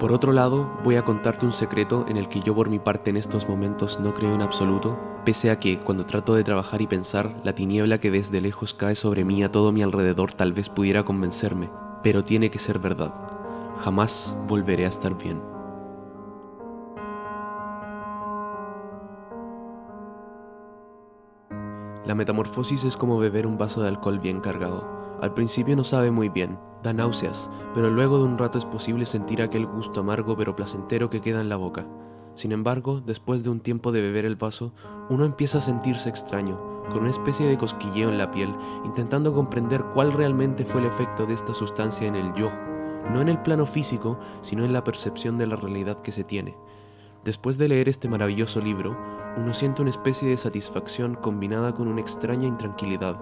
Por otro lado, voy a contarte un secreto en el que yo por mi parte en estos momentos no creo en absoluto, pese a que, cuando trato de trabajar y pensar, la tiniebla que desde lejos cae sobre mí a todo mi alrededor tal vez pudiera convencerme, pero tiene que ser verdad. Jamás volveré a estar bien. La metamorfosis es como beber un vaso de alcohol bien cargado. Al principio no sabe muy bien, da náuseas, pero luego de un rato es posible sentir aquel gusto amargo pero placentero que queda en la boca. Sin embargo, después de un tiempo de beber el vaso, uno empieza a sentirse extraño, con una especie de cosquilleo en la piel, intentando comprender cuál realmente fue el efecto de esta sustancia en el yo, no en el plano físico, sino en la percepción de la realidad que se tiene. Después de leer este maravilloso libro, uno siente una especie de satisfacción combinada con una extraña intranquilidad,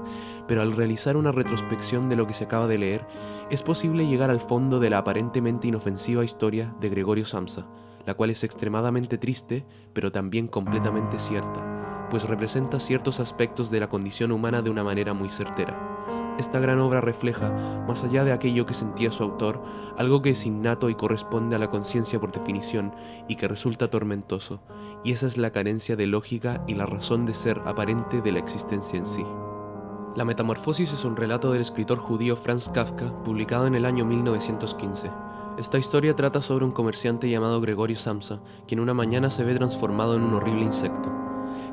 pero al realizar una retrospección de lo que se acaba de leer, es posible llegar al fondo de la aparentemente inofensiva historia de Gregorio Samsa, la cual es extremadamente triste, pero también completamente cierta, pues representa ciertos aspectos de la condición humana de una manera muy certera. Esta gran obra refleja, más allá de aquello que sentía su autor, algo que es innato y corresponde a la conciencia por definición y que resulta tormentoso, y esa es la carencia de lógica y la razón de ser aparente de la existencia en sí. La Metamorfosis es un relato del escritor judío Franz Kafka, publicado en el año 1915. Esta historia trata sobre un comerciante llamado Gregorio Samsa, quien una mañana se ve transformado en un horrible insecto.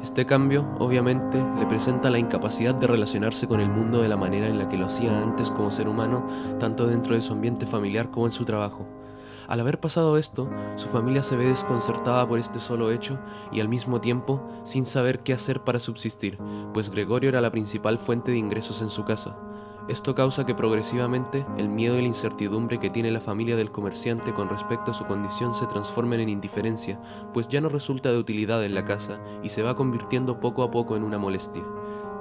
Este cambio, obviamente, le presenta la incapacidad de relacionarse con el mundo de la manera en la que lo hacía antes como ser humano, tanto dentro de su ambiente familiar como en su trabajo. Al haber pasado esto, su familia se ve desconcertada por este solo hecho y al mismo tiempo sin saber qué hacer para subsistir, pues Gregorio era la principal fuente de ingresos en su casa. Esto causa que progresivamente el miedo y la incertidumbre que tiene la familia del comerciante con respecto a su condición se transformen en indiferencia, pues ya no resulta de utilidad en la casa y se va convirtiendo poco a poco en una molestia.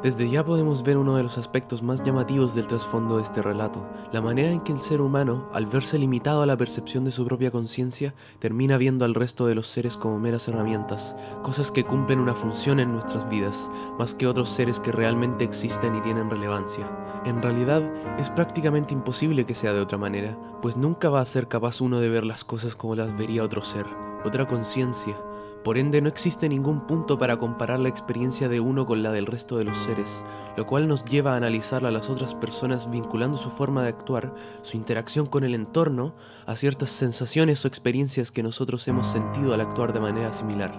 Desde ya podemos ver uno de los aspectos más llamativos del trasfondo de este relato, la manera en que el ser humano, al verse limitado a la percepción de su propia conciencia, termina viendo al resto de los seres como meras herramientas, cosas que cumplen una función en nuestras vidas, más que otros seres que realmente existen y tienen relevancia. En realidad, es prácticamente imposible que sea de otra manera, pues nunca va a ser capaz uno de ver las cosas como las vería otro ser, otra conciencia. Por ende, no existe ningún punto para comparar la experiencia de uno con la del resto de los seres, lo cual nos lleva a analizar a las otras personas vinculando su forma de actuar, su interacción con el entorno, a ciertas sensaciones o experiencias que nosotros hemos sentido al actuar de manera similar.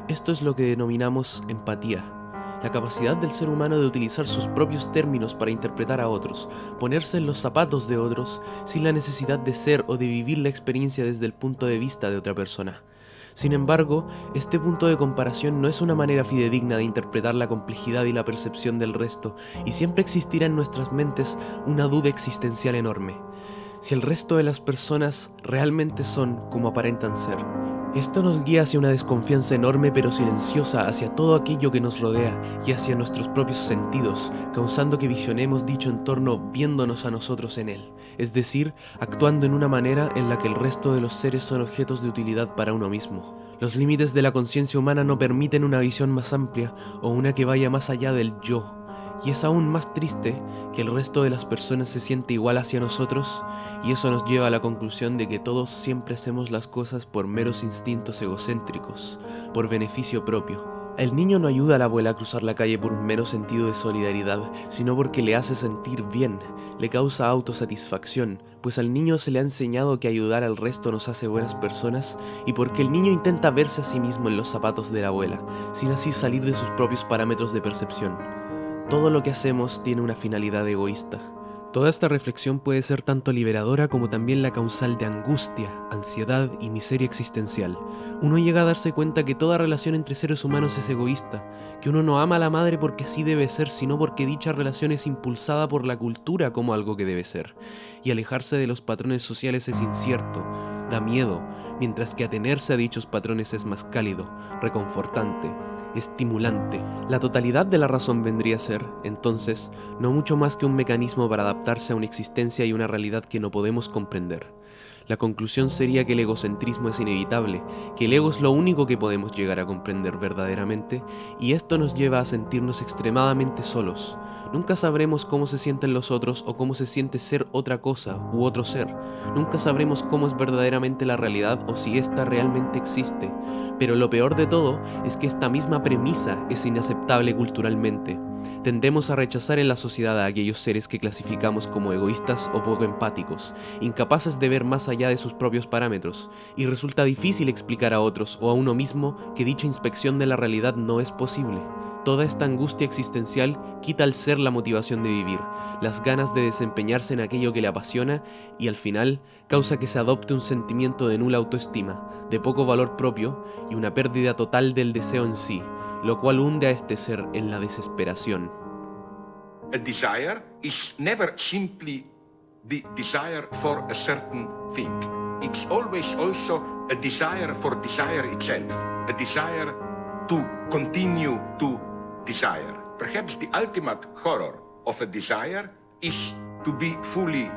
Esto es lo que denominamos empatía, la capacidad del ser humano de utilizar sus propios términos para interpretar a otros, ponerse en los zapatos de otros, sin la necesidad de ser o de vivir la experiencia desde el punto de vista de otra persona. Sin embargo, este punto de comparación no es una manera fidedigna de interpretar la complejidad y la percepción del resto, y siempre existirá en nuestras mentes una duda existencial enorme. Si el resto de las personas realmente son como aparentan ser. Esto nos guía hacia una desconfianza enorme pero silenciosa hacia todo aquello que nos rodea y hacia nuestros propios sentidos, causando que visionemos dicho entorno viéndonos a nosotros en él, es decir, actuando en una manera en la que el resto de los seres son objetos de utilidad para uno mismo. Los límites de la conciencia humana no permiten una visión más amplia o una que vaya más allá del yo. Y es aún más triste que el resto de las personas se siente igual hacia nosotros, y eso nos lleva a la conclusión de que todos siempre hacemos las cosas por meros instintos egocéntricos, por beneficio propio. El niño no ayuda a la abuela a cruzar la calle por un mero sentido de solidaridad, sino porque le hace sentir bien, le causa autosatisfacción, pues al niño se le ha enseñado que ayudar al resto nos hace buenas personas, y porque el niño intenta verse a sí mismo en los zapatos de la abuela, sin así salir de sus propios parámetros de percepción. Todo lo que hacemos tiene una finalidad egoísta. Toda esta reflexión puede ser tanto liberadora como también la causal de angustia, ansiedad y miseria existencial. Uno llega a darse cuenta que toda relación entre seres humanos es egoísta, que uno no ama a la madre porque así debe ser, sino porque dicha relación es impulsada por la cultura como algo que debe ser. Y alejarse de los patrones sociales es incierto, da miedo, mientras que atenerse a dichos patrones es más cálido, reconfortante, estimulante. La totalidad de la razón vendría a ser, entonces, no mucho más que un mecanismo para adaptarse a una existencia y una realidad que no podemos comprender. La conclusión sería que el egocentrismo es inevitable, que el ego es lo único que podemos llegar a comprender verdaderamente, y esto nos lleva a sentirnos extremadamente solos, Nunca sabremos cómo se sienten los otros o cómo se siente ser otra cosa u otro ser. Nunca sabremos cómo es verdaderamente la realidad o si ésta realmente existe. Pero lo peor de todo es que esta misma premisa es inaceptable culturalmente. Tendemos a rechazar en la sociedad a aquellos seres que clasificamos como egoístas o poco empáticos, incapaces de ver más allá de sus propios parámetros, y resulta difícil explicar a otros o a uno mismo que dicha inspección de la realidad no es posible. Toda esta angustia existencial quita al ser la motivación de vivir, las ganas de desempeñarse en aquello que le apasiona y al final causa que se adopte un sentimiento de nula autoestima, de poco valor propio y una pérdida total del deseo en sí, lo cual hunde a este ser en la desesperación. A desire is never simply the desire for a certain thing. It's always also a desire for desire itself, a desire to continue to desire. Perhaps the ultimate horror of a desire is to be fully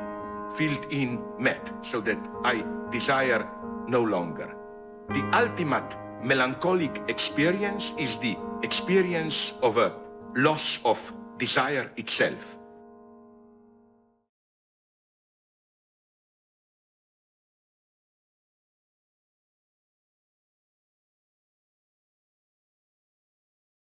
filled in met, so that I desire no longer. The ultimate melancholic experience is the experience of a loss of desire itself.